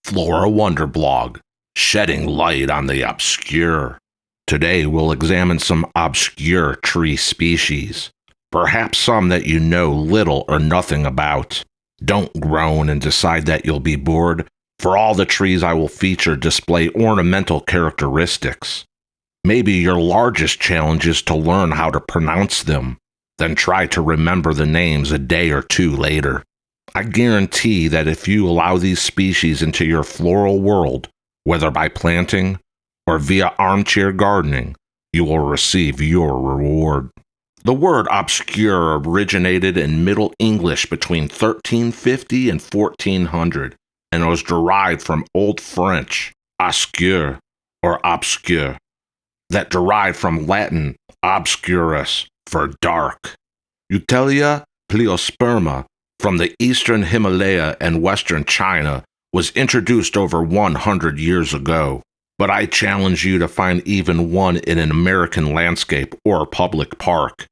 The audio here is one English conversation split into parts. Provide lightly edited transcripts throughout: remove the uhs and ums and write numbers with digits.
Flora Wonder Blog, shedding light on the obscure. Today we'll examine some obscure tree species, perhaps some that you know little or nothing about. Don't groan and decide that you'll be bored, for all the trees I will feature display ornamental characteristics. Maybe your largest challenge is to learn how to pronounce them, then try to remember the names a day or two later. I guarantee that if you allow these species into your floral world, whether by planting or via armchair gardening, you will receive your reward. The word obscure originated in Middle English between 1350 and 1400, and was derived from Old French obscur or obscure, that derived from Latin obscurus for dark. Euptelea pleosperma from the eastern Himalaya and western China was introduced over 100 years ago, but I challenge you to find even one in an American landscape or public park.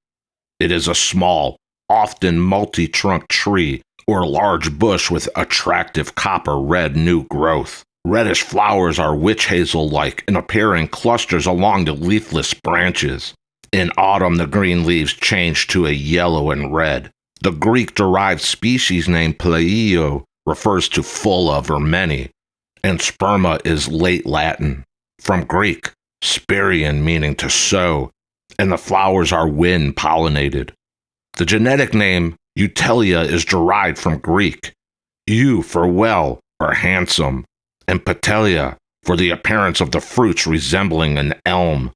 It is a small, often multi-trunk tree or large bush with attractive copper-red new growth. Reddish flowers are witch hazel-like and appear in clusters along the leafless branches. In autumn, the green leaves change to a yellow and red. The Greek-derived species name Picea refers to full of or many, and sperma is late Latin, from Greek, spirion meaning to sow, and the flowers are wind-pollinated. The genetic name Euptelea is derived from Greek, eu for well or handsome, and patella for the appearance of the fruits resembling an elm.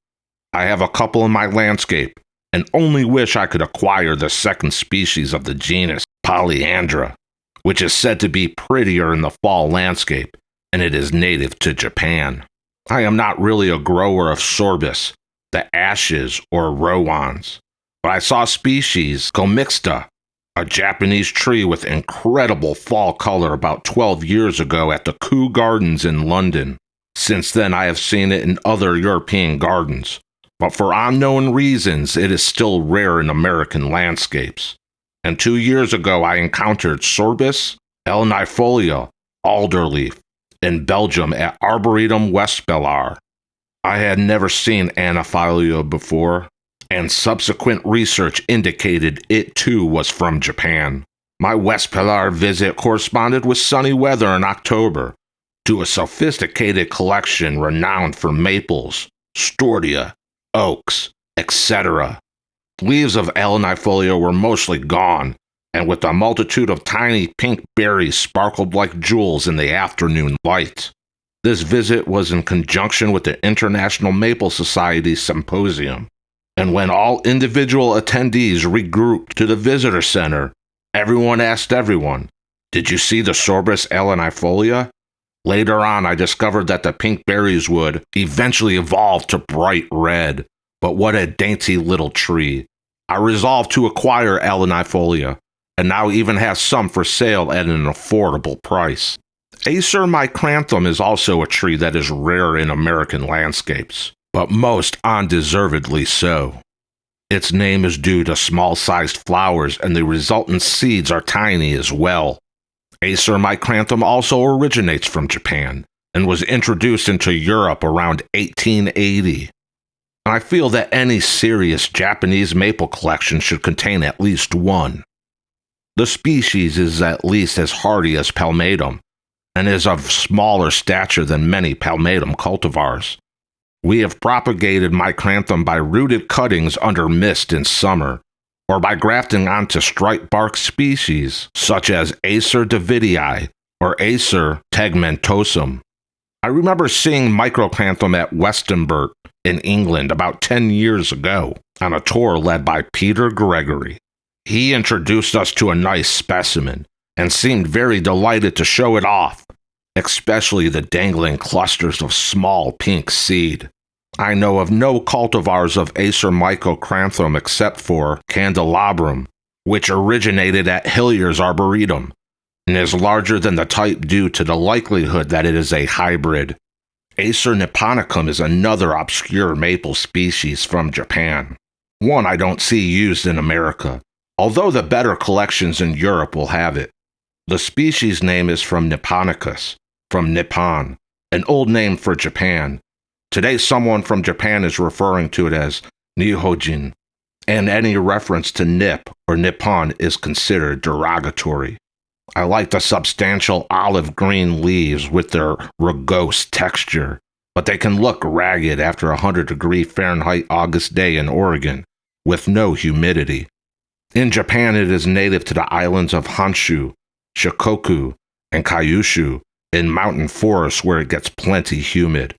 I have a couple in my landscape, and only wish I could acquire the second species of the genus, Polyandra, which is said to be prettier in the fall landscape, and it is native to Japan. I am not really a grower of Sorbus, the ashes or rowans, but I saw species Comixta, a Japanese tree with incredible fall color about 12 years ago at the Kew Gardens in London. Since then I have seen it in other European gardens, but for unknown reasons it is still rare in American landscapes. And 2 years ago I encountered Sorbus elenifolia, alderleaf, in Belgium at Arboretum Westbelar. I had never seen Anophelia before, and subsequent research indicated it too was from Japan. My Westbelar visit corresponded with sunny weather in October to a sophisticated collection renowned for maples, Stewartia, oaks, etc. Leaves of elenifolia were mostly gone, and with a multitude of tiny pink berries sparkled like jewels in the afternoon light. This visit was in conjunction with the International Maple Society Symposium, and when all individual attendees regrouped to the visitor center, everyone asked everyone, "Did you see the Sorbus elenifolia?" Later on, I discovered that the pink berries would eventually evolve to bright red, but what a dainty little tree. I resolved to acquire elenifolia, and now even have some for sale at an affordable price. Acer micranthum is also a tree that is rare in American landscapes, but most undeservedly so. Its name is due to small-sized flowers, and the resultant seeds are tiny as well. Acer micranthum also originates from Japan, and was introduced into Europe around 1880. I feel that any serious Japanese maple collection should contain at least one. The species is at least as hardy as palmatum, and is of smaller stature than many palmatum cultivars. We have propagated micranthum by rooted cuttings under mist in summer, or by grafting onto striped bark species such as Acer davidii or Acer tegmentosum. I remember seeing micranthum at Westonbirt in England about 10 years ago on a tour led by Peter Gregory. He introduced us to a nice specimen and seemed very delighted to show it off, especially the dangling clusters of small pink seed. I know of no cultivars of Acer micranthum except for Candelabrum, which originated at Hillier's Arboretum, and is larger than the type due to the likelihood that it is a hybrid. Acer nipponicum is another obscure maple species from Japan, one I don't see used in America, although the better collections in Europe will have it. The species name is from Nipponicus, from Nippon, an old name for Japan. Today, someone from Japan is referring to it as Nihojin, and any reference to Nip or Nippon is considered derogatory. I like the substantial olive green leaves with their rugose texture, but they can look ragged after a 100-degree Fahrenheit August day in Oregon with no humidity. In Japan, it is native to the islands of Honshu, Shikoku, and Kyushu in mountain forests where it gets plenty humid.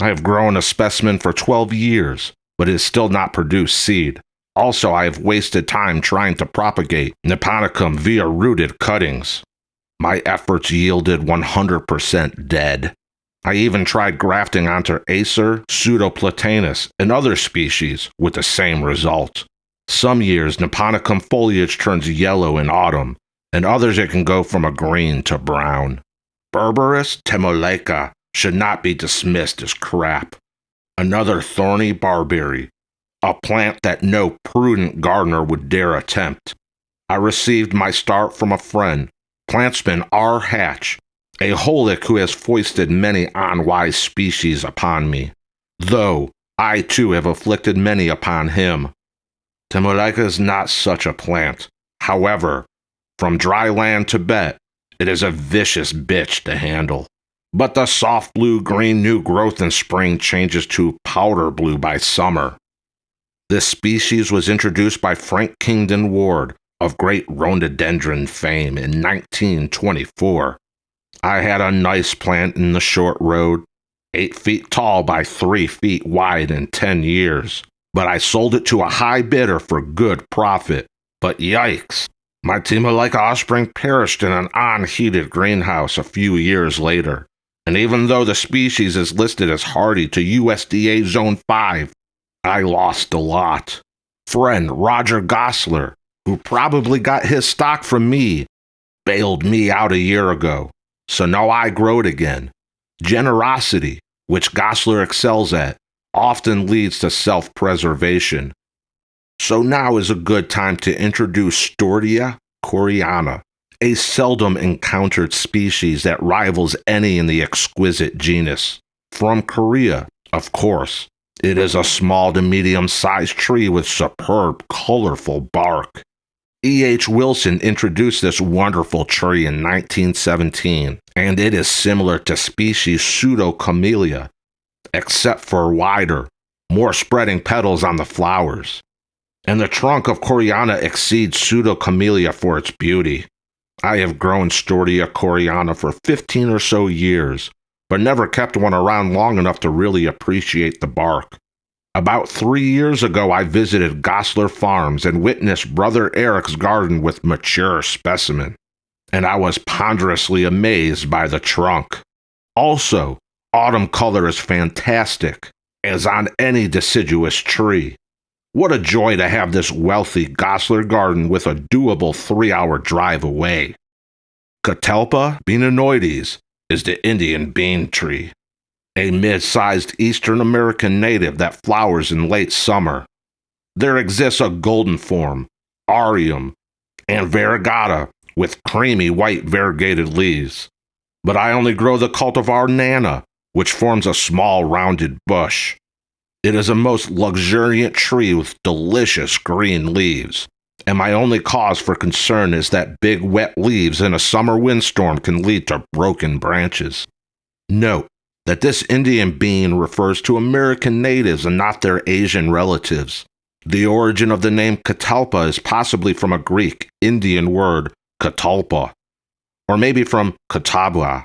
I have grown a specimen for 12 years, but it has still not produced seed. Also, I have wasted time trying to propagate Nipponicum via rooted cuttings. My efforts yielded 100% dead. I even tried grafting onto Acer, Pseudoplatanus, and other species with the same result. Some years, Nipponicum foliage turns yellow in autumn, and others it can go from a green to brown. Berberis temoleica should not be dismissed as crap. Another thorny barberry, a plant that no prudent gardener would dare attempt. I received my start from a friend, plantsman R. Hatch, a holic who has foisted many unwise species upon me, though I too have afflicted many upon him. Temoleica is not such a plant. However, from dry land to Tibet, it is a vicious bitch to handle. But the soft blue-green new growth in spring changes to powder blue by summer. This species was introduced by Frank Kingdon Ward of great rhododendron fame in 1924. I had a nice plant in the short road, 8 feet tall by 3 feet wide in 10 years, but I sold it to a high bidder for good profit. But yikes! My Temoleica offspring perished in an unheated greenhouse a few years later, and even though the species is listed as hardy to USDA Zone 5, I lost a lot. Friend Roger Gosler, who probably got his stock from me, bailed me out a year ago, so now I grow it again. Generosity, which Gosler excels at, often leads to self-preservation. So now is a good time to introduce Stewartia koreana, a seldom encountered species that rivals any in the exquisite genus. From Korea, of course. It is a small to medium-sized tree with superb, colorful bark. E.H. Wilson introduced this wonderful tree in 1917, and it is similar to species Pseudocamellia, except for wider, more spreading petals on the flowers. And the trunk of Koreana exceeds Pseudocamellia for its beauty. I have grown Stewartia koreana for 15 or so years, but never kept one around long enough to really appreciate the bark. About 3 years ago, I visited Gosler Farms and witnessed Brother Eric's garden with mature specimen, and I was ponderously amazed by the trunk. Also, autumn color is fantastic, as on any deciduous tree. What a joy to have this wealthy Gosler garden with a doable 3-hour drive away. Catalpa bignonioides is the Indian bean tree, a mid-sized Eastern American native that flowers in late summer. There exists a golden form, aureum, and variegata with creamy white variegated leaves, but I only grow the cultivar nana, which forms a small rounded bush. It is a most luxuriant tree with delicious green leaves, and my only cause for concern is that big wet leaves in a summer windstorm can lead to broken branches. Note that this Indian bean refers to American natives and not their Asian relatives. The origin of the name Catalpa is possibly from a Greek Indian word Catalpa, or maybe from Catawba,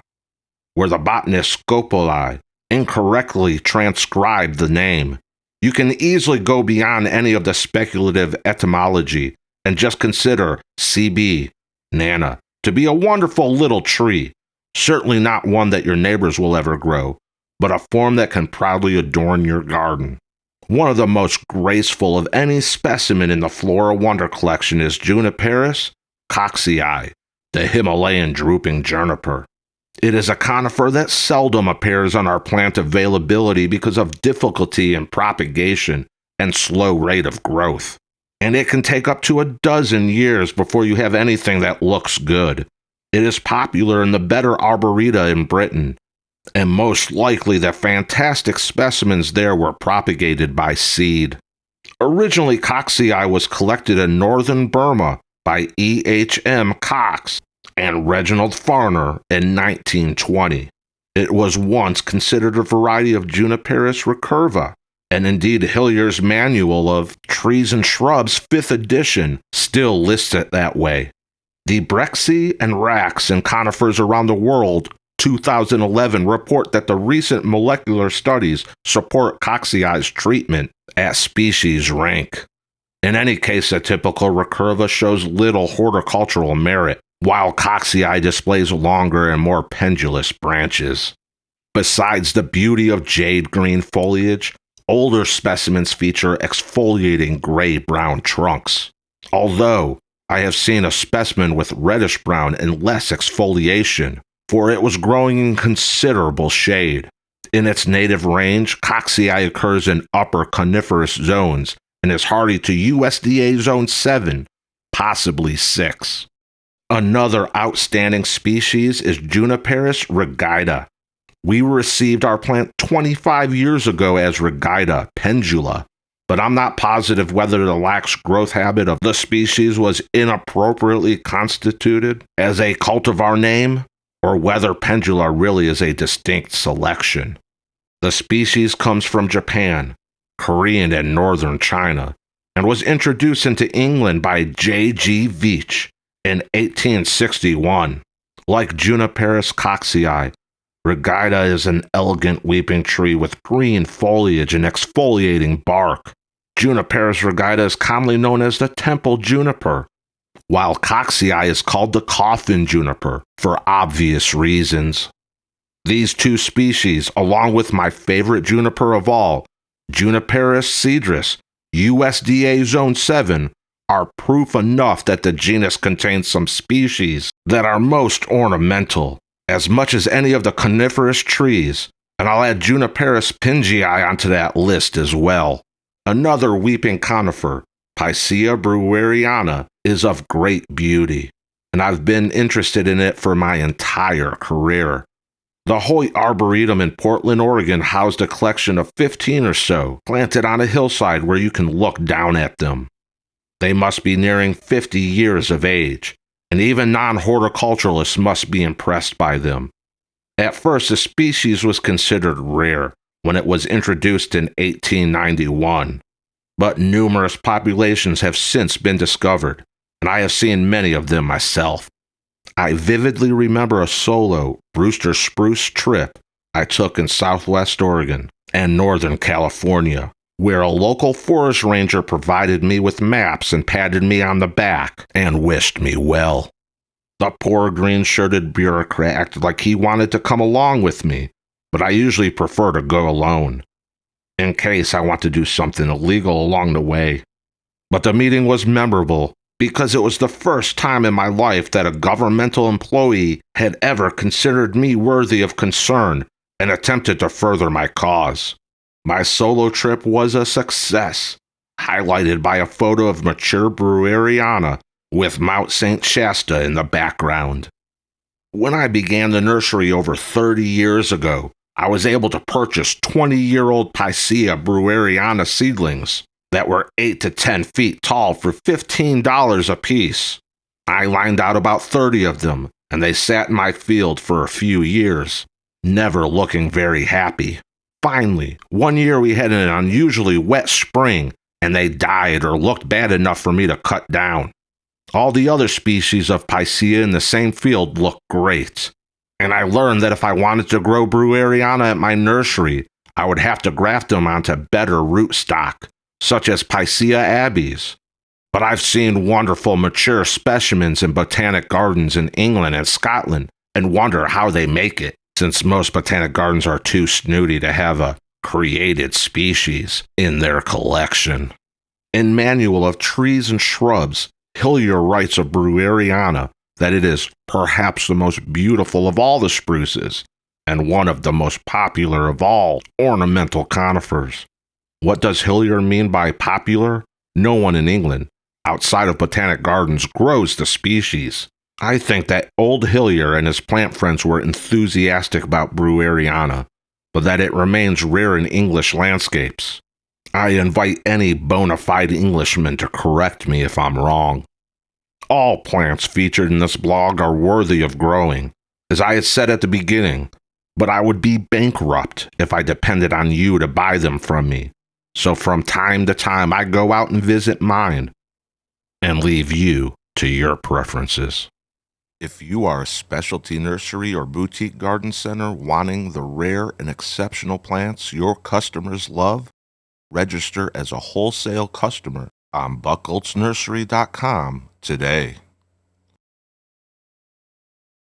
where the botanist Scopoli incorrectly transcribed the name. You can easily go beyond any of the speculative etymology and just consider CB, Nana, to be a wonderful little tree, certainly not one that your neighbors will ever grow, but a form that can proudly adorn your garden. One of the most graceful of any specimen in the Flora Wonder Collection is Juniperus coxii, the Himalayan drooping juniper. It is a conifer that seldom appears on our plant availability because of difficulty in propagation and slow rate of growth. And it can take up to a dozen years before you have anything that looks good. It is popular in the better arboreta in Britain, and most likely the fantastic specimens there were propagated by seed. Originally, Coxii was collected in northern Burma by E.H.M. Cox and Reginald Farner in 1920. It was once considered a variety of Juniperus recurva, and indeed Hillier's Manual of Trees and Shrubs 5th edition still lists it that way. The Brexie and Rax and conifers around the world 2011 report that the recent molecular studies support Coxii's treatment at species rank. In any case, a typical recurva shows little horticultural merit, while Coxii displays longer and more pendulous branches. Besides the beauty of jade green foliage, older specimens feature exfoliating gray-brown trunks. Although, I have seen a specimen with reddish-brown and less exfoliation, for it was growing in considerable shade. In its native range, Coxii occurs in upper coniferous zones and is hardy to USDA Zone 7, possibly 6. Another outstanding species is Juniperus rigida. We received our plant 25 years ago as rigida pendula, but I'm not positive whether the lax growth habit of the species was inappropriately constituted as a cultivar name, or whether pendula really is a distinct selection. The species comes from Japan, Korean, and northern China, and was introduced into England by J.G. Veitch in 1861. Like Juniperus coxii, rigida is an elegant weeping tree with green foliage and exfoliating bark. Juniperus rigida is commonly known as the temple juniper, while Coxii is called the coffin juniper for obvious reasons. These two species, along with my favorite juniper of all, Juniperus cedrus, USDA Zone 7, are proof enough that the genus contains some species that are most ornamental, as much as any of the coniferous trees, and I'll add Juniperus pingii onto that list as well. Another weeping conifer, Picea breweriana, is of great beauty, and I've been interested in it for my entire career. The Hoyt Arboretum in Portland, Oregon housed a collection of 15 or so, planted on a hillside where you can look down at them. They must be nearing 50 years of age, and even non-horticulturalists must be impressed by them. At first, the species was considered rare when it was introduced in 1891, but numerous populations have since been discovered, and I have seen many of them myself. I vividly remember a solo Brewster spruce trip I took in southwest Oregon and northern California, where a local forest ranger provided me with maps and patted me on the back and wished me well. The poor green-shirted bureaucrat acted like he wanted to come along with me, but I usually prefer to go alone, in case I want to do something illegal along the way. But the meeting was memorable because it was the first time in my life that a governmental employee had ever considered me worthy of concern and attempted to further my cause. My solo trip was a success, highlighted by a photo of mature breweriana with Mount St. Shasta in the background. When I began the nursery over 30 years ago, I was able to purchase 20-year-old Picea breweriana seedlings that were 8 to 10 feet tall for $15 a piece. I lined out about 30 of them, and they sat in my field for a few years, never looking very happy. Finally, one year we had an unusually wet spring, and they died or looked bad enough for me to cut down. All the other species of Picea in the same field looked great, and I learned that if I wanted to grow breweriana at my nursery, I would have to graft them onto better rootstock, such as Picea abies. But I've seen wonderful mature specimens in botanic gardens in England and Scotland and wonder how they make it, since most botanic gardens are too snooty to have a created species in their collection. In Manual of Trees and Shrubs, Hillier writes of breweriana that it is perhaps the most beautiful of all the spruces and one of the most popular of all ornamental conifers. What does Hillier mean by popular? No one in England, outside of botanic gardens, grows the species. I think that old Hillier and his plant friends were enthusiastic about breweriana, but that it remains rare in English landscapes. I invite any bona fide Englishman to correct me if I'm wrong. All plants featured in this blog are worthy of growing, as I had said at the beginning, but I would be bankrupt if I depended on you to buy them from me. So from time to time, I go out and visit mine and leave you to your preferences. If you are a specialty nursery or boutique garden center wanting the rare and exceptional plants your customers love, register as a wholesale customer on buckoltznursery.com today.